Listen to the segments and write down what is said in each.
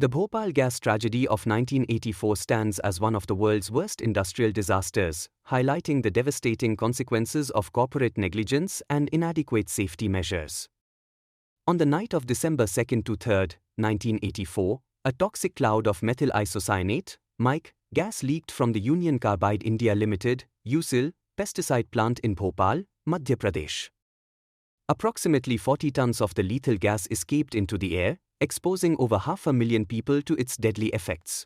The Bhopal gas tragedy of 1984 stands as one of the world's worst industrial disasters, highlighting the devastating consequences of corporate negligence and inadequate safety measures. On the night of December 2 to 3, 1984, a toxic cloud of methyl isocyanate, MIC, gas leaked from the Union Carbide India Limited, UCIL, pesticide plant in Bhopal, Madhya Pradesh. Approximately 40 tons of the lethal gas escaped into the air, exposing over 500,000 people to its deadly effects.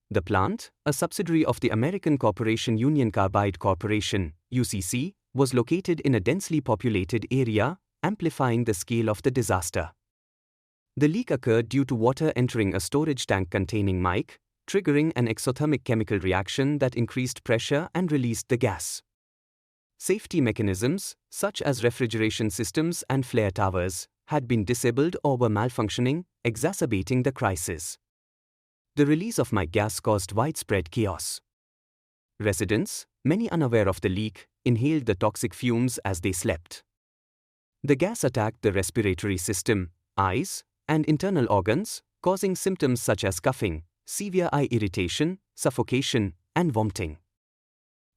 The plant, a subsidiary of the American corporation Union Carbide Corporation, UCC, was located in a densely populated area, amplifying the scale of the disaster. The leak occurred due to water entering a storage tank containing MIC, triggering an exothermic chemical reaction that increased pressure and released the gas. Safety mechanisms, such as refrigeration systems and flare towers, had been disabled or were malfunctioning, exacerbating the crisis. The release of MIC gas caused widespread chaos. Residents, many unaware of the leak, inhaled the toxic fumes as they slept. The gas attacked the respiratory system, eyes, and internal organs, causing symptoms such as coughing, severe eye irritation, suffocation, and vomiting.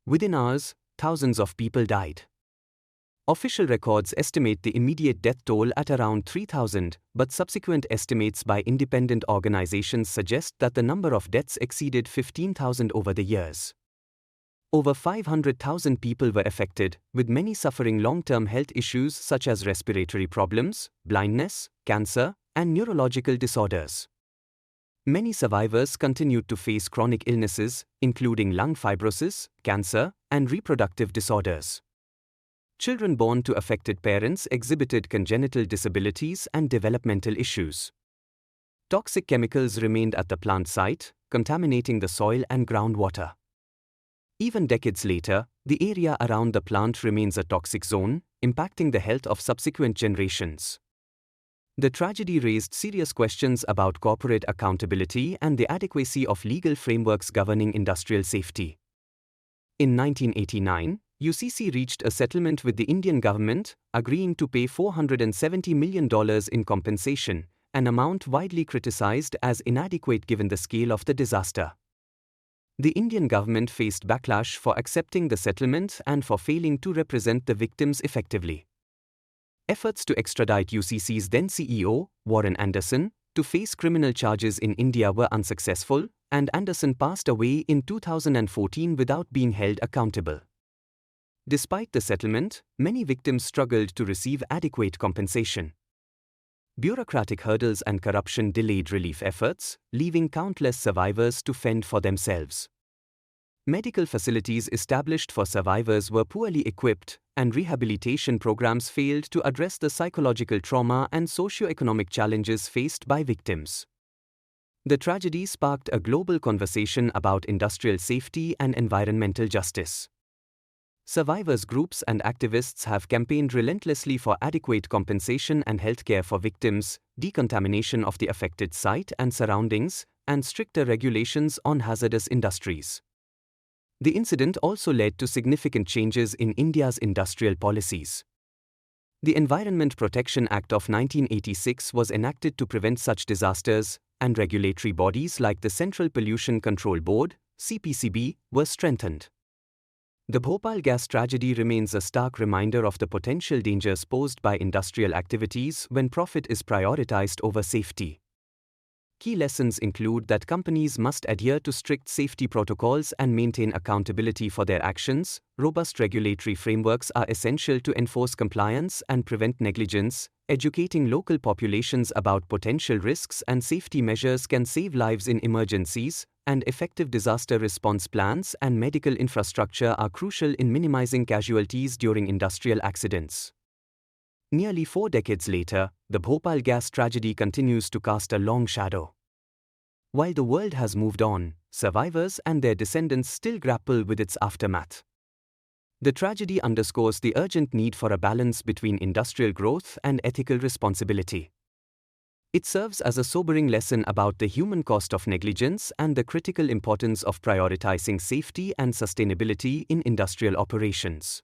Within hours, thousands of people died. Official records estimate the immediate death toll at around 3,000, but subsequent estimates by independent organizations suggest that the number of deaths exceeded 15,000 over the years. Over 500,000 people were affected, with many suffering long-term health issues such as respiratory problems, blindness, cancer, and neurological disorders. Many survivors continued to face chronic illnesses, including lung fibrosis, cancer, and reproductive disorders. Children born to affected parents exhibited congenital disabilities and developmental issues. Toxic chemicals remained at the plant site, contaminating the soil and groundwater. Even decades later, the area around the plant remains a toxic zone, impacting the health of subsequent generations. The tragedy raised serious questions about corporate accountability and the adequacy of legal frameworks governing industrial safety. In 1989, UCC reached a settlement with the Indian government, agreeing to pay $470 million in compensation, an amount widely criticized as inadequate given the scale of the disaster. The Indian government faced backlash for accepting the settlement and for failing to represent the victims effectively. Efforts to extradite UCC's then CEO, Warren Anderson, to face criminal charges in India were unsuccessful, and Anderson passed away in 2014 without being held accountable. Despite the settlement, many victims struggled to receive adequate compensation. Bureaucratic hurdles and corruption delayed relief efforts, leaving countless survivors to fend for themselves. Medical facilities established for survivors were poorly equipped, and rehabilitation programs failed to address the psychological trauma and socio-economic challenges faced by victims. The tragedy sparked a global conversation about industrial safety and environmental justice. Survivors groups and activists have campaigned relentlessly for adequate compensation and healthcare for victims, decontamination of the affected site and surroundings, and stricter regulations on hazardous industries. The incident also led to significant changes in India's industrial policies. The Environment Protection Act of 1986 was enacted to prevent such disasters, and regulatory bodies like the Central Pollution Control Board, CPCB, were strengthened. The Bhopal gas tragedy remains a stark reminder of the potential dangers posed by industrial activities when profit is prioritized over safety. Key lessons include that companies must adhere to strict safety protocols and maintain accountability for their actions. Robust regulatory frameworks are essential to enforce compliance and prevent negligence. Educating local populations about potential risks and safety measures can save lives in emergencies, and effective disaster response plans and medical infrastructure are crucial in minimizing casualties during industrial accidents. Nearly 4 decades later, the Bhopal gas tragedy continues to cast a long shadow. While the world has moved on, survivors and their descendants still grapple with its aftermath. The tragedy underscores the urgent need for a balance between industrial growth and ethical responsibility. It serves as a sobering lesson about the human cost of negligence and the critical importance of prioritizing safety and sustainability in industrial operations.